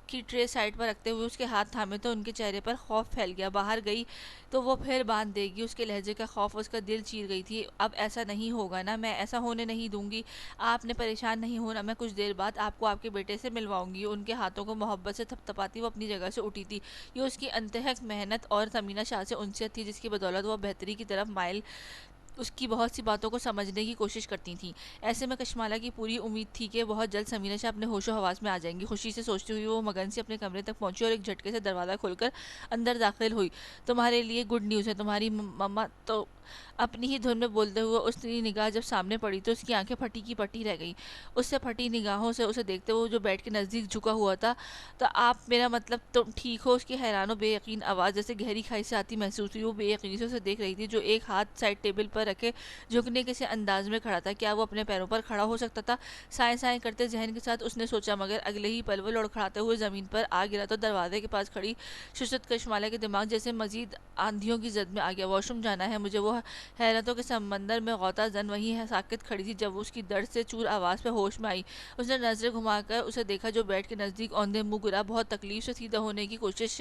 की ट्रे साइड पर रखते हुए उसके हाथ थामे तो उनके चेहरे पर खौफ फैल गया। बाहर गई तो वो फिर बांध देगी, उसके लहजे का खौफ उसका दिल चीर गई थी। अब ऐसा नहीं होगा ना, मैं ऐसा होने नहीं दूंगी। आपने परेशान नहीं होना, मैं कुछ देर बाद आपको आपके बेटे से मिलवाऊंगी। उनके हाथों को मोहब्बत से थपथपाती वो अपनी जगह से उठी थी। ये उसकी अंतहक मेहनत और समीना शाह से उनसियत थी, जिसकी बदौलत वह बेहतरी की तरफ माइल उसकी बहुत सी बातों को समझने की कोशिश करती थी। ऐसे में कशमाला की पूरी उम्मीद थी कि बहुत जल्द समीना शाह अपने होशो हवास में आ जाएंगी। खुशी से सोचती हुई वो मगन से अपने कमरे तक पहुंची और एक झटके से दरवाज़ा खोलकर अंदर दाखिल हुई। तुम्हारे लिए गुड न्यूज़ है, तुम्हारी मम्मा तो अपनी ही धुन में बोलते हुए उसकी निगाह जब सामने पड़ी तो उसकी आंखें फटी की पटी रह गई। उससे फटी निगाहों से उसे देखते हुए जो बेड के नज़दीक झुका हुआ था, तो आप मेरा मतलब तुम ठीक हो? उसकी हैरान और बेयकीन आवाज़ जैसे गहरी खाई से आती महसूस हुई। वो बेयकीनी से उसे देख रही थी, जो एक हाथ साइड टेबल पर रखे झुकने के से अंदाज में खड़ा था। क्या वो अपने पैरों पर खड़ा हो सकता था? साए साए करते जहन के साथ उसने सोचा, मगर अगले ही पल वो लड़खड़ाते हुए ज़मीन पर आ गिरा तो दरवाजे के पास खड़ी शुशत कशमाला के दिमाग जैसे मजीद आंधियों की जद में आ गया। वॉशरूम जाना है मुझे। वो हैरतों के समंदर में गौता जन वहीं है साकित खड़ी थी, जब उसकी दर्द से चूर आवाज़ पे होश में आई। उसने नजरें घुमाकर उसे देखा, जो बेड के नज़दीक औंधे मुंह गिरा बहुत तकलीफ से सीधा होने की कोशिश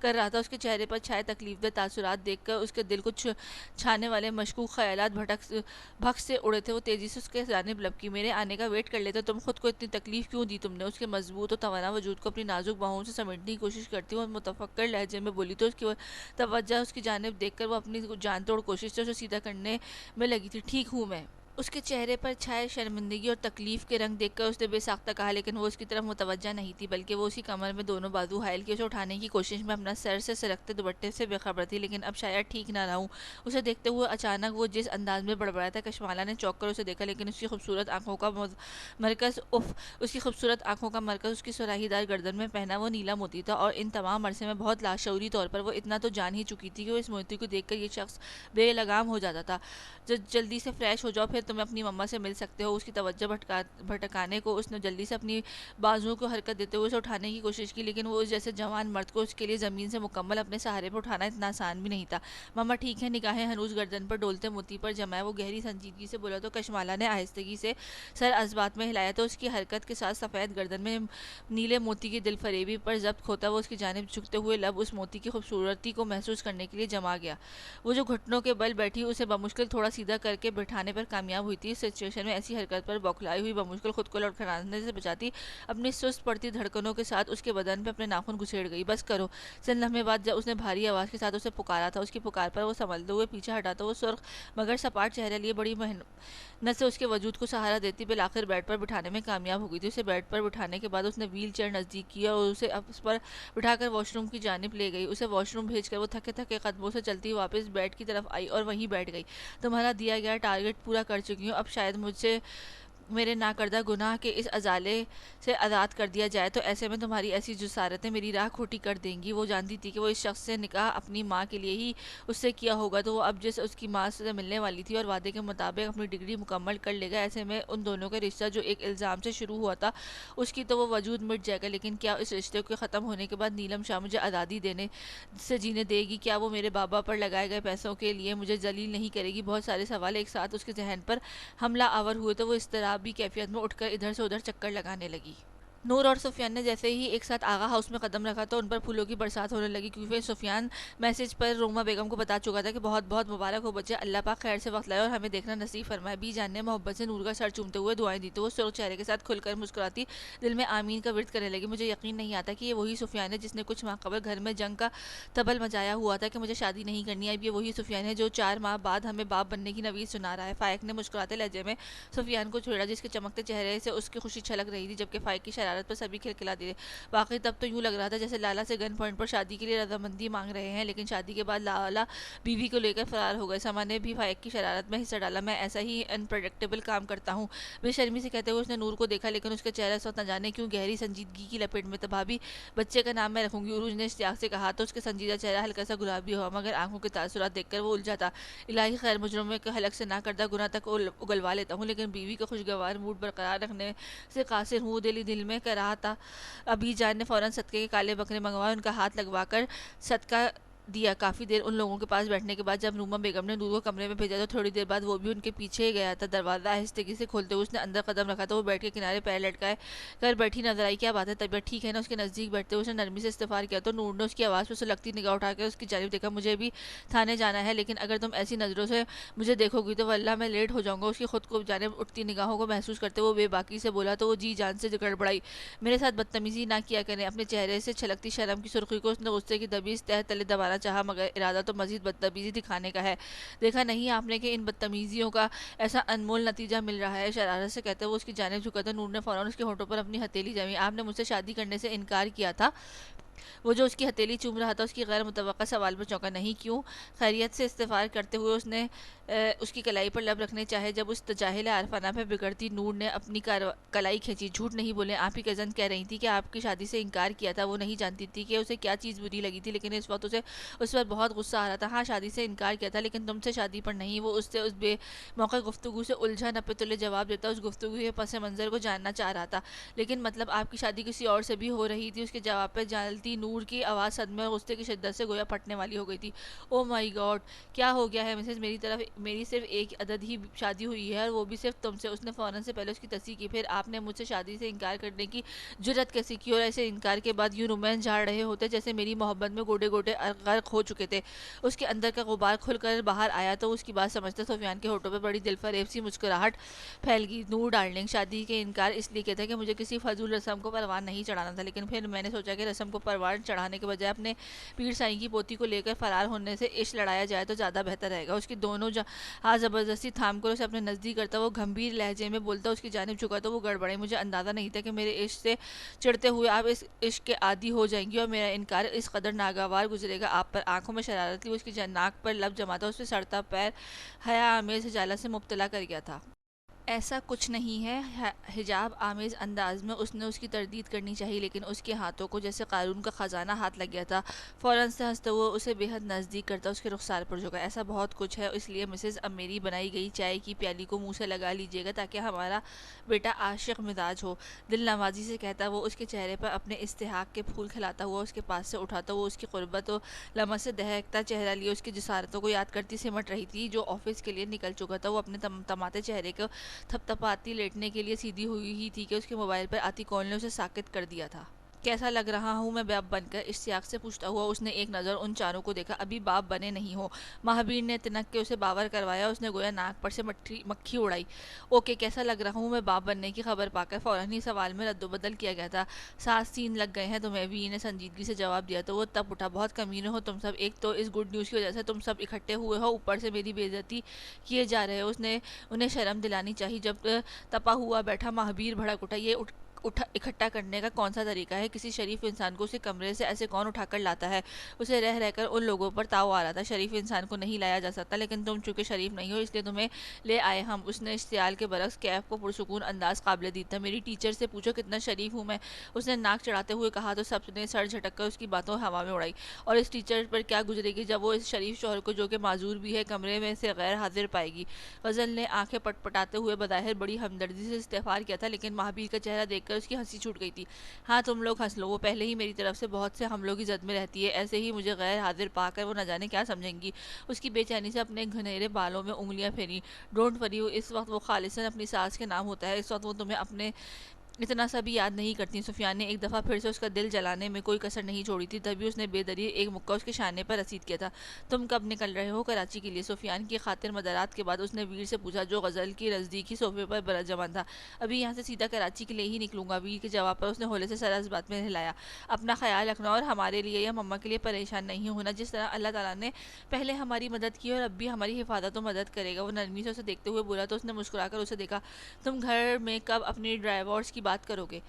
कर रहा था। उसके चेहरे पर छाए तकलीफदह तासुरात देखकर उसके दिल को छाने वाले मशकूक ख्यालात भक्त से उड़े थे। वो तेजी से उसके जानिब लपकी। मेरे आने का वेट कर लेते, तुम खुद को इतनी तकलीफ क्यों दी तुमने? उसके मजबूत और तवाना वजूद को अपनी नाजुक बाहों से समेटने की कोशिश करती हूँ और मुतफक्कर लहजे में बोली तो उसकी तवज्जो उसकी जानिब देखकर वो अपनी जान तोड़ कोशिश से उसे सीधा करने में लगी थी। ठीक हूँ मैं। उसके चेहरे पर छाए शर्मिंदगी और तकलीफ के रंग देखकर उसने बेसाख्ता कहा, लेकिन वो उसकी तरफ मुतवज्जा नहीं थी, बल्कि वो उसकी कमर में दोनों बाजू हायल के उसे उठाने की कोशिश में अपना सर से सरकते दुपट्टे से बेखबर थी। लेकिन अब शायद ठीक ना रहूं। उसे देखते हुए अचानक वो जिस अंदाज में बड़बड़ाया था, कशमाला ने चौंक कर उसे देखा, लेकिन उसकी खूबसूरत आंखों का मरकज उसकी खूबसूरत आंखों का मरकज उसकी सुराहीदार गर्दन में पहना वो नीला मोती था। और इन तमाम अरसे में बहुत लाशऊरी तौर पर वो इतना तो जान ही चुकी थी कि वो इस मोती को देखकर ये शख्स बेलगाम हो जाता था। जल्दी से फ्रेश हो जाओ, फिर तुम्हें अपनी मम्मा से मिल सकते हो। उसकी तवज्जो भटकाने को उसने जल्दी से अपनी बाजुओं को हरकत देते हुए उसे उठाने की कोशिश की, लेकिन वो जैसे जवान मर्द को उसके लिए ज़मीन से मुकम्मल अपने सहारे पर उठाना इतना आसान भी नहीं था। मम्मा ठीक है। निगाहें हनूज गर्दन पर डोलते मोती पर जमाए वो गहरी संजीदगी से बोला तो कशमाला ने आहिस्तगी से सर अजबात में हिलाया, तो उसकी हरकत के साथ सफ़ेद गर्दन में नीले मोती की दिल फरेबी पर जब्त होता वो उसकी जानिब झुकते हुए लब उस मोती की खूबसूरती को महसूस करने के लिए जमा गया। वो जो घुटनों के बल बैठी उसे बमुश्किल थोड़ा सीधा करके बिठाने पर कामयाब हुई थी। इस सिचुएशन में ऐसी हरकत पर बौखलाई हुई बमुश्किल खुद को लड़खड़ाने से बचाती अपनी सुस्त पड़ती धड़कनों के साथ उसके बदन पे अपने नाखून घुसेड़ गई। बस करो। चंद लम्हे बाद जब उसने भारी आवाज़ के साथ उसे पुकारा था, उसकी पुकार पर वो संभलते हुए पीछे हटाता वो सुर्ख मगर सपाट चेहरे लिए बड़ी मेहनत से उसके वजूद को सहारा देती बिल आखिर बेड पर बिठाने में कामयाब हो गई थी। उसे बेड पर बिठाने के बाद उसने व्हील चेयर नज़दीक किया और उसे उस पर बिठाकर वॉशरूम की जानिब ले गई। उसे वॉशरूम भेजकर वो थके थके कदमों से चलती वापस बेड की तरफ आई और वहीं बैठ गई। तुम्हारा दिया गया टारगेट पूरा कर चुकी हूँ, अब शायद मुझसे मेरे नाकर्दा गुनाह के इस अजाले से आज़ाद कर दिया जाए, तो ऐसे में तुम्हारी ऐसी जुसारतें मेरी राह खोटी कर देंगी। वो जानती थी कि वो इस शख्स से निकाह अपनी माँ के लिए ही उससे किया होगा, तो वो अब जिस उसकी माँ से मिलने वाली थी और वादे के मुताबिक अपनी डिग्री मुकम्मल कर लेगा। ऐसे में उन दोनों का रिश्ता जो एक इल्ज़ाम से शुरू हुआ था उसकी तो वो वजूद मिट जाएगा। लेकिन क्या इस रिश्ते के ख़त्म होने के बाद नीलम शाह मुझे आज़ादी देने से जीने देगी? क्या वो मेरे बाबा पर लगाए गए पैसों के लिए मुझे जलील नहीं करेगी? बहुत सारे सवाल एक साथ उसके जहन पर हमला आवर हुए तो वो इस तरह भी कैफियत में उठकर इधर से उधर चक्कर लगाने लगी। नूर और सुफियान ने जैसे ही एक साथ आगा हाउस में कदम रखा तो उन पर फूलों की बरसात होने लगी, क्योंकि फिर सुफियान मैसेज पर रोमा बेगम को बता चुका था कि बहुत बहुत मुबारक हो बच्चे, अल्लाह पाक खैर से वक्त लाए और हमें देखना नसीब फरमाए। बी जान ने मोहब्बत से नूर का सर चूमते हुए दुआएं दी तो वो सुर्ख चेहरे के साथ खुलकर मुस्कुराती दिल में आमीन का विर्द करने लगी। मुझे यकीन नहीं आता कि ये वही सुफियान है जिसने कुछ माह कबल घर में जंग का तबल मचाया हुआ था कि मुझे शादी नहीं करनी है। अब ये वही सुफियान है जो 4 माह बाद हमें बाप बनने की नवीद सुना रहा है। फायक ने मुस्कुराते लहजे में सुफियान को छेड़ा, जिसके चमकते चेहरे से उसकी खुशी छलक रही थी, जबकि फायक की शरारत पर सभी खिलखिला दिए। वाकई तब तो यूं लग रहा था जैसे लाला से गन पॉइंट पर शादी के लिए रजामंदी मांग रहे हैं, लेकिन शादी के बाद लाला बीवी को लेकर फरार हो गए। समा ने भी फायक की शरारत में हिस्सा डाला। मैं ऐसा ही अनप्रडिक्टेबल काम करता हूँ, बेशर्मी से कहते हुए उसने नूर को देखा, लेकिन उसका चेहरा इस वक्त न जाने क्यों गहरी संजीदगी की लपेट में था। भाभी, बच्चे का नाम मैं रखूंगी, उरूज ने इश्तियाक से कहा तो उसका संजीदा चेहरा हल्का सा गुलाबी हुआ, मगर आंखों के तासुरात देखकर वो उलझा था। इलाही खैर, मुजरम के हलक से ना करदा गुनाह तक उगलवा लेता हूँ, लेकिन बीवी का खुशगवार मूड बरकरार रखने से कासिर हूँ। दिल में कर रहा था। अभी जान ने फौरन सदके के काले बकरे मंगवाए, उनका हाथ लगवाकर सदका दिया। काफ़ी देर उन लोगों के पास बैठने के बाद जब रूमा बेगम ने नूर को कमरे में भेजा तो थोड़ी देर बाद वो भी उनके पीछे ही गया था। दरवाज़ा आहिस्तेगी से खोलते हुए उसने अंदर कदम रखा तो वो बैठ के किनारे पैर लटकाए कर बैठी नजर आई। क्या बात है, तबीयत ठीक है ना? उसके नज़दीक बैठते हुए उसने नरमी से इस्तफार किया तो नूर ने उसकी आवाज़ पर सुलगती निगाह उठाकर उसकी जानिब देखा। मुझे भी थाने जाना है, लेकिन अगर तुम ऐसी नज़रों से मुझे देखोगी तो वल्लाह मैं लेट हो जाऊंगा। उसकी खुद को जानिब उठती निगाहों को महसूस करते वो बेबाकी से बोला तो वो जी जान से गड़बड़ाई। मेरे साथ बदतमीजी ना किया करें। अपने चेहरे से छलकती शर्म की सुर्खी को उसने गुस्से की दबीज तह तले दबाना चाहा, मगर इरादा तो मजीद बदतमीजी दिखाने का है। देखा नहीं आपने कि इन बदतमीजियों का ऐसा अनमोल नतीजा मिल रहा है? शरारत से कहते हुए उसकी जानिब झुका तो नूर ने फौरन उसके होठों पर अपनी हथेली जमी। आपने मुझसे शादी करने से इनकार किया था। वो जो उसकी हथेली चूम रहा था उसकी गैर मुतवक्का सवाल पर चौंका। नहीं, क्यों? खैरियत से इस्तेफार करते हुए उसने उसकी कलाई पर लब रखने चाहे जब उस तजाहिल आरफाना पर बिगड़ती नूर ने अपनी कलाई खींची। झूठ नहीं बोले, आप ही कज़न कह रही थी कि आपकी शादी से इनकार किया था। वो नहीं जानती थी कि उसे क्या चीज़ बुरी लगी थी, लेकिन इस वक्त उसे उस पर बहुत गुस्सा आ रहा था। हाँ, शादी से इनकार किया था, लेकिन तुमसे शादी पर नहीं। वो उससे उस बेमौका गुफ्तगू से उलझा नपे तुले जवाब देता उस गुफ्तगू के पस मंज़र को जानना चाह रहा था। लेकिन मतलब आपकी शादी किसी और से भी हो रही थी? उसके जवाब पर जलती नूर की आवाज़ सदमे और गुस्से की शिद्दत से गोया फटने वाली हो गई थी। ओ माय गॉड, क्या हो गया है मिसेज? मेरी सिर्फ एक अदद ही शादी हुई है और वो भी सिर्फ तुमसे। उसने फ़ौरन से पहले उसकी तस्दीक की। फिर आपने मुझसे शादी से इनकार करने की जुर्रत कैसी की? और ऐसे इनकार के बाद यूं रोमांस झाड़ रहे होते जैसे मेरी मोहब्बत में गोटे गोटे गर्क हो चुके थे। उसके अंदर का गुबार खुलकर बाहर आया तो उसकी बात समझते सुफियान के होठों पर बड़ी दिलफरेब सी मुस्कुराहट फैल गई। नूर डार्लिंग, शादी के इनकार इसलिए किया था कि मुझे किसी फजूल रस्म को परवान नहीं चढ़ाना था, लेकिन फिर मैंने सोचा कि रस्म को परवान चढ़ाने के बजाय अपने पीर साईं की पोती को लेकर फरार होने से इश्क लड़ाया जाए तो ज़्यादा बेहतर रहेगा। उसकी दोनों हाथ ज़बरदस्ती थाम कर उसे अपने नज़दीक करता वो गंभीर लहजे में बोलता उसकी जानिब झुका तो वो गड़बड़ाई। मुझे अंदाज़ा नहीं था कि मेरे इश्क से चिढ़ते हुए आप इस इश्क के आदी हो जाएंगी और मेरा इनकार इस कदर नागवार गुजरेगा आप पर। आंखों में शरारत ली उसकी नाक पर लब जमाता उस पर सड़ता पैर हया आमेज जाला से मुब्तला कर गया था। ऐसा कुछ नहीं है, हिजाब आमेज़ अंदाज में उसने उसकी तरदीद करनी चाहिए, लेकिन उसके हाथों को जैसे कारून का ख़जाना हाथ लग गया था। फ़ौरन से हंसते हुए उसे बेहद नज़दीक करता उसके रुखसार पर झुका। ऐसा बहुत कुछ है, इसलिए मिसेज़, अब मेरी बनाई गई चाय की प्याली को मुंह से लगा लीजिएगा ताकि हमारा बेटा आशिक मिजाज हो। दिल नवाजी से कहता वो उसके चेहरे पर अपने इस्तेहाक के फूल खिलाता हुआ उसके पास से उठाता हुआ उसकी क़ुर्बत और लमस से दहकता चेहरा लिए उसकी जिसारतों को याद करती सिमट रही थी। जो ऑफिस के लिए निकल चुका था वो अपने तमाते चेहरे को थपथपाती लेटने के लिए सीधी हुई ही थी कि उसके मोबाइल पर आती कॉल ने उसे साकित कर दिया था। कैसा लग रहा हूँ मैं बाप बनकर? इश्तियाक से पूछता हुआ उसने एक नज़र उन चारों को देखा। अभी बाप बने नहीं हो। महावीर ने तिनक के उसे बावर करवाया। उसने गोया नाक पर से मक्खी उड़ाई। ओके, कैसा लग रहा हूँ मैं बाप बनने की खबर पाकर फ़ौरन ही सवाल में रद्दोबदल किया गया था। 7 सीन लग गए हैं तुम्हें भी, ने संजीदगी से जवाब दिया तो वो तब उठा। बहुत कमीने हो तुम सब। एक तो इस गुड न्यूज़ की वजह से तुम सब इकट्ठे हुए हो, ऊपर से मेरी बेइज्जती किए जा रहे हो। उसने उन्हें शर्म दिलानी चाहिए। जब तपा हुआ बैठा महावीर भड़क उठा। ये उठा इकट्ठा करने का कौन सा तरीका है? किसी शरीफ इंसान को उसे कमरे से ऐसे कौन उठाकर लाता है? उसे रह रहकर उन लोगों पर ताव आ रहा था। शरीफ इंसान को नहीं लाया जा सकता, लेकिन तुम चूंकि शरीफ नहीं हो इसलिए तुम्हें ले आए हम। उसने इश्तियाल के बरक्स कैफ को पुरसुकून अंदाज काबिल दी था। मेरी टीचर से पूछो कितना शरीफ हूँ मैं, उसने नाक चढ़ाते हुए कहा तो सबने सर झटक कर उसकी बातों हवा में उड़ाई। और इस टीचर पर क्या गुजरेगी जब वो इस शरीफ शोहर को, जो कि माजूर भी है, कमरे में से गैर हाजिर पाएगी? गजल ने आंखें पटपटाते हुए बज़ाहिर बड़ी हमदर्दी से इस्तेफार किया था, लेकिन महावीर का चेहरा देखकर उसकी हंसी छूट गई थी। हाँ, तुम लोग हंस लो, वो पहले ही मेरी तरफ से बहुत से हमलों की जद में रहती है। ऐसे ही मुझे गैर हाजिर पाकर वो न जाने क्या समझेंगी। उसकी बेचैनी से अपने घनेरे बालों में उंगलियां फेरी। डोंट वरी, इस वक्त वो खालिसन अपनी सास के नाम होता है। इस वक्त वो तुम्हें अपने इतना सा भी याद नहीं करती। सुफियान ने एक दफ़ा फिर से उसका दिल जलाने में कोई कसर नहीं छोड़ी थी, तभी उसने बेदरी एक मुक्का उसके शाने पर रसीद किया था। तुम कब निकल रहे हो कराची के लिए? सुफियान की खातिर मदरात के बाद उसने वीर से पूछा, जो गज़ल की नज़दीकी सोफे पर बरत जमा था। अभी यहाँ से सीधा कराची के लिए ही निकलूंगा। वीर के जवाब पर उसने होले से सर इस बात में हिलाया। अपना ख्याल रखना और हमारे लिए या मम्मा के लिए परेशान नहीं होना। जिस तरह अल्लाह ताला ने पहले हमारी मदद की और अब भी हमारी हिफाजत और मदद करेगा। वो नरमी से उसे देखते हुए बोला तो उसने मुस्कुराकर उसे देखा। तुम घर में कब अपनी ड्राइवर्स की बात करोगे?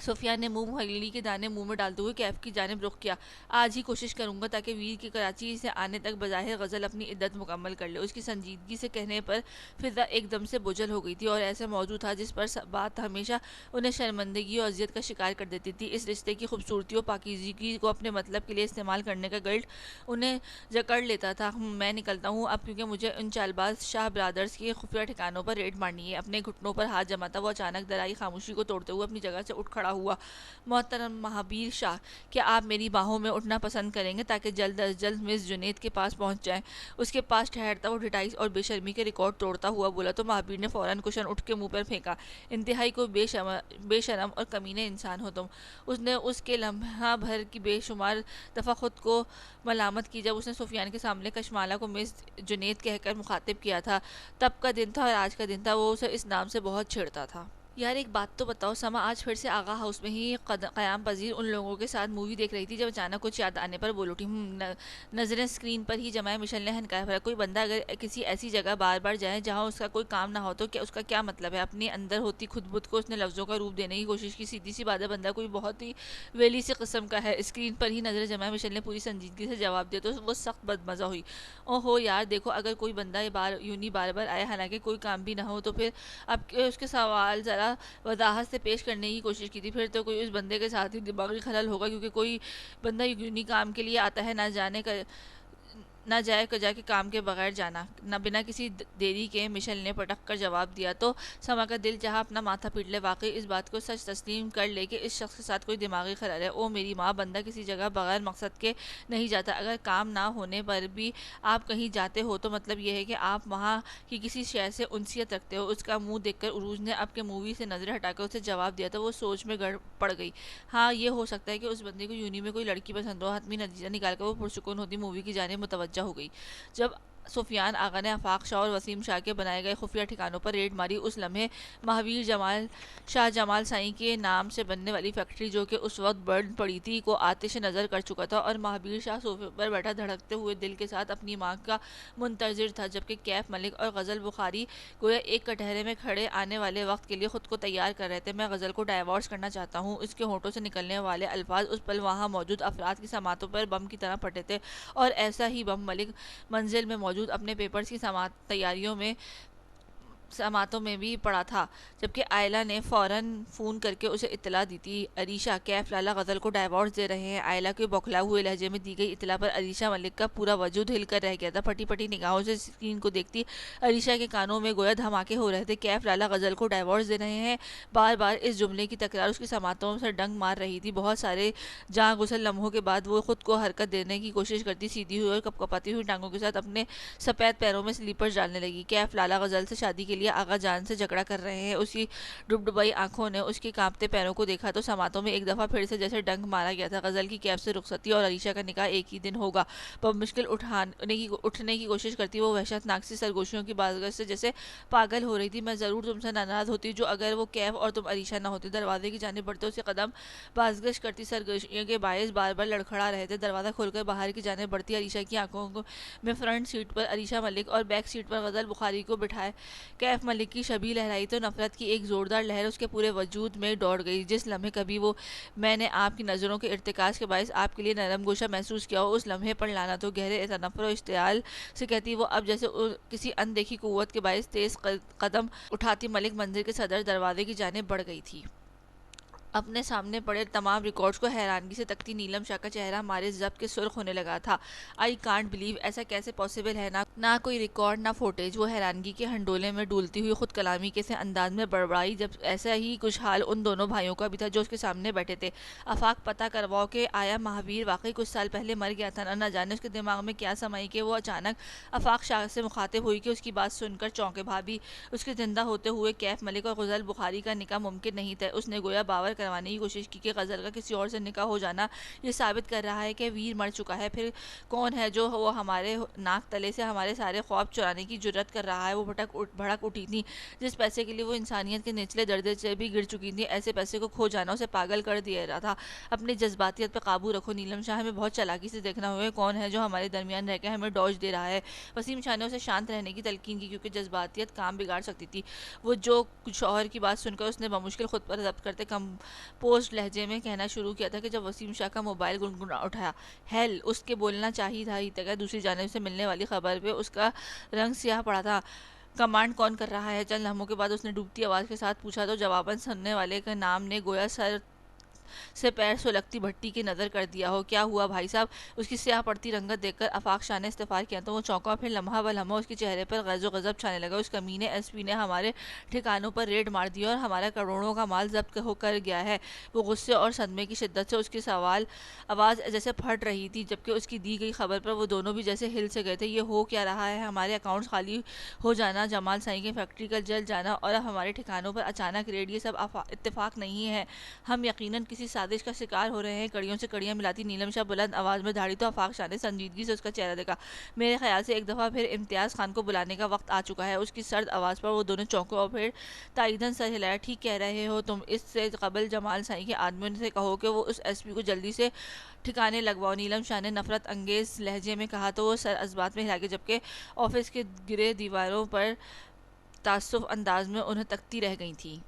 सुफियान ने मूंगफली के दाने मुंह में डालते हुए कैफ की जानिब रुख किया। आज ही कोशिश करूंगा ताकि वीर के कराची से आने तक बज़ाहिर गज़ल अपनी इद्दत मुकम्मल कर ले। उसकी संजीदगी से कहने पर फिजा एकदम से बुझल हो गई थी और ऐसा मौजूद था जिस पर बात हमेशा उन्हें शर्मिंदगी और अजियत का शिकार कर देती थी। इस रिश्ते की खूबसूरती और पाकीज़गी को अपने मतलब के लिए इस्तेमाल करने का गिल्ट उन्हें जकड़ लेता था। मैं निकलता हूँ अब, क्योंकि मुझे उन चालबाज शाह ब्रादर्स के खुफिया ठिकानों पर रेड मारनी है। अपने घुटनों पर हाथ जमाता वो अचानक दराई खामोशी को तोड़ते हुए अपनी जगह से उठ खड़ा हुआ। मोहतरम महाबीर शाह, क्या आप मेरी बाहों में उठना पसंद करेंगे ताकि जल्द अज जल्द मिस जुनेद के पास पहुंच जाएं? उसके पास ठहरता वो ढिठाई और बेशर्मी के रिकॉर्ड तोड़ता हुआ बोला तो महाबीर ने फौरन कुशन उठ के मुंह पर फेंका। इंतहाई को बेशरम और कमीने इंसान हो तुम। उसने उसके लम्हा भर की बेशुमार दफ़ा खुद को मलामत की जब उसने सुफियान के सामने कशमाला को मिस जुनेद कहकर मुखातिब किया था। तब का दिन था और आज का दिन था, वो उसे इस नाम से बहुत छेड़ता था। यार एक बात तो बताओ समा, आज फिर से आगा हाउस में ही क़याम पजीर उन लोगों के साथ मूवी देख रही थी जब अचानक कुछ याद आने पर बोल उठी। नज़रें स्क्रीन पर ही जमाए। मिशेल ने हनकाया भरा। कोई बंदा अगर किसी ऐसी जगह बार बार जाए जहाँ उसका कोई काम ना हो तो क्या उसका क्या मतलब है? अपने अंदर होती खुद बुद को उसने लफ्ज़ों का रूप देने की कोशिश की। सीधी सी बात है, बंदा कोई बहुत ही वेली सी किस्म का है। स्क्रीन पर ही नज़रें जमाए मिशेल ने पूरी संजीदगी से जवाब दिया तो वो सख्त बदमज़ा हुई। ओहो यार देखो, अगर कोई बंदा यूं ही बार बार आए हालांकि कोई काम भी ना हो तो फिर अब उसके सवाल ज़रा वजाहत से पेश करने की कोशिश की थी। फिर तो कोई उस बंदे के साथ ही दिमागी खलल होगा, क्योंकि कोई बंदा यूनी काम के लिए आता है ना जाए को जाके काम के बगैर जाना। न बिना किसी देरी के मिशेल ने पटक कर जवाब दिया तो समा का दिल चाहा अपना माथा पीट ले। वाकई इस बात को सच तस्लीम कर ले कि इस शख्स के साथ कोई दिमागी खलल है। ओ मेरी माँ, बंदा किसी जगह बगैर मकसद के नहीं जाता। अगर काम ना होने पर भी आप कहीं जाते हो तो मतलब यह है कि आप वहाँ की किसी शय से उनसियत रखते हो। उसका मुंह देखकर उरूज ने अब के मूवी से नजरें हटाकर उसे जवाब दिया तो वो सोच में गड़ पड़ गई। हाँ, ये हो सकता है कि उस बंदे को यूनी में कोई लड़की पसंद हो। हतमी नतीजा निकालकर वो पुरसुकून होती मूवी की जानिब मुतवज्जा हो गई। जब सुफियान आगा ने आफाक शाह और वसीम शाह के बनाए गए खुफिया ठिकानों पर रेड मारी, उस लम्हे महावीर जमाल शाह जमाल साई के नाम से बनने वाली फैक्ट्री जो कि उस वक्त बंद पड़ी थी को आतिश नज़र कर चुका था और महावीर शाह सोफे पर बैठा धड़कते हुए दिल के साथ अपनी माँ का मुंतजिर था, जबकि कैफ मलिक और गज़ल बुखारी गोया एक कटहरे में खड़े आने वाले वक्त के लिए खुद को तैयार कर रहे थे। मैं गज़ल को डाइवोर्स करना चाहता हूँ। उसके होठों से निकलने वाले अल्फाज उस पल वहाँ मौजूद अफराद की समातों पर बम की तरह फटे थे और ऐसा ही बम मलिक मंजिल में मौजूद अपने पेपर्स की तैयारियों में समातों में भी पड़ा था। जबकि आयला ने फ़ौरन फ़ोन करके उसे इत्तला दी थी। अरीशा, कैफ लाला गज़ल को डाइवोर्स दे रहे हैं। आयला के बौखला हुए लहजे में दी गई इत्तला पर अरीशा मलिक का पूरा वजूद हिलकर रह गया था। फटी फटी निगाहों से स्क्रीन को देखती अरीशा के कानों में गोया धमाके हो रहे थे। कैफ लाला गज़ल को डाइवोर्स दे रहे हैं, बार बार इस जुमले की तकरार उसकी समातों से डंग मार रही थी। बहुत सारे जहाँ गुसल लम्हों के बाद वो खुद को हरकत देने की कोशिश करती सीधी हुई और कपकपाती हुई टांगों के साथ अपने सफ़ेद पैरों में स्लीपर्स डालने लगी। कैफ लाला गज़ल से शादी के लिए आगा जान से झगड़ा कर रहे हैं। उसकी डुबडुबाई आंखों ने उसके कांपते पैरों को देखा तो समातों में एक दफ़ा फिर से जैसे डंक मारा गया था। गज़ल की कैफ से रुखसती और अलीशा का निकाह एक ही दिन होगा। पर मुश्किल उठने की कोशिश करती वो वहशतनाक सी सरगोशियों की बारगाह से जैसे पागल हो रही थी। मैं ज़रूर तुमसे नाराज़ होती जो अगर वो कैफ और तुम अलीशा ना होती। दरवाजे की जाने बढ़ते उसके कदम बाजगश करती सरगोशियों के बायस बार बार लड़खड़ा रहे थे। दरवाज़ा खोलकर बाहर की जाने बढ़ती अलीशा की आंखों में फ्रंट सीट पर अलीशा मलिक और बैक सीट पर गज़ल बुखारी को बिठाए कैफ मलिक की छवि लहराई तो नफरत की एक जोरदार लहर उसके पूरे वजूद में दौड़ गई। जिस लम्हे कभी वो मैंने आपकी नज़रों के इर्तिकाज के बायस आपके लिए नरम गोशा महसूस किया हो, उस लम्हे पर लाना तो गहरे तनफ़ुर और इश्तियाल से कहती वो अब जैसे किसी अनदेखी कुव्वत के बायस तेज़ कदम उठाती मलिक मंजिल के सदर दरवाजे की जाने बढ़ गई थी। अपने सामने पड़े तमाम रिकॉर्ड्स को हैरानगी से तकती नीलम शाह का चेहरा हमारे जब्त के सुर्ख होने लगा था। आई कांट बिलीव, ऐसा कैसे पॉसिबल है? ना कोई रिकॉर्ड ना फुटेज। वो हैरानगी के हंडोले में डूलती हुई खुद कलामी के से अंदाज में बड़बड़ाई। जब ऐसा ही कुछ हाल उन दोनों भाइयों का भी था जो उसके सामने बैठे थे। आफाक, पता करवाओ कि आया महावीर वाकई कुछ साल पहले मर गया था? न जाने उसके दिमाग में क्या समाई कि वो अचानक आफाक शाह से मुखातिब हुई कि उसकी बात सुनकर चौंके। भाभी, उसके जिंदा होते हुए कैफ मलिक और गुजल बुखारी का निकाह मुमकिन नहीं था। उसने गोया बावर करवाने की कोशिश की कि गजल का किसी और से निकाह हो जाना ये साबित कर रहा है कि वीर मर चुका है। फिर कौन है जो वो हमारे नाक तले से हमारे सारे ख्वाब चुराने की जुर्रत कर रहा है? वो भड़क उठी थी। जिस पैसे के लिए वो इंसानियत के निचले दर्जे से भी गिर चुकी थी, ऐसे पैसे को खो जाना उसे पागल कर दिया रहा था। अपनी जज्बातियत पर काबू रखो नीलम शाह, हमें बहुत चालाकी से देखना हुआ कौन है जो हमारे दरमियान रहकर हमें डॉज दे रहा है। वसीम शाह ने उसे शांत रहने की तलकीन की, क्योंकि जज्बातियत काम बिगाड़ सकती थी। वो जो शौहर की बात सुनकर उसने बमुश्किल खुद पर जब्त करते कंपोस्ट लहजे में कहना शुरू किया था कि जब वसीम शाह का मोबाइल गुनगुना उठाया, हेल, उसके बोलना चाहिए था ही तक। दूसरी जानिब से मिलने वाली खबर पे उसका रंग स्याह पड़ा था। कमांड कौन कर रहा है? चंद लम्हों के बाद उसने डूबती आवाज के साथ पूछा, तो जवाबन सुनने वाले के नाम ने गोया सर से पैर सुलगती भट्टी की नजर कर दिया हो। क्या हुआ भाई साहब? उसकी स्याह पड़ती रंगत देखकर आफाक शाह ने इस्तेफार किया तो वो चौंका। फिर लम्हा ब लम्हा उसके चेहरे पर गैज़ो गजब छाने लगा। उस कमीने एसपी ने हमारे ठिकानों पर रेड मार दिया और हमारा करोड़ों का माल जब्त होकर गया है। वो गुस्से और सदमे की शिद्दत से उसकी सवाल आवाज़ जैसे फट रही थी, जबकि उसकी दी गई खबर पर वो दोनों भी जैसे हिल से गए थे। ये हो क्या रहा है? हमारे अकाउंट्स खाली हो जाना, जमाल साई की फैक्ट्री का जल जाना और अब हमारे ठिकानों पर अचानक रेड, ये सब इत्तेफाक नहीं है। हम यकीनन किसी साजिश का शिकार हो रहे हैं। कड़ियों से कड़ियां मिलाती नीलम शाह बुलंद आवाज में धाड़ी तो आफाक शाह ने संजीदगी से उसका चेहरा देखा। मेरे ख्याल से एक दफा फिर इम्तियाज खान को बुलाने का वक्त आ चुका है। उसकी सर्द आवाज पर वो दोनों चौंके और फिर ताईदन सर हिलाया। ठीक कह रहे हो तुम। इससे कबल जमाल साई के आदमियों से कहो कि वो उस एसपी को जल्दी से ठिकाने लगवाओ, नीलम शाह ने नफरत अंगेज लहजे में कहा तो वो सर अजबात में हिला के, जबकि ऑफिस के गिरे दीवारों पर तासुफ अंदाज में उन्हें तकती रह गई थी।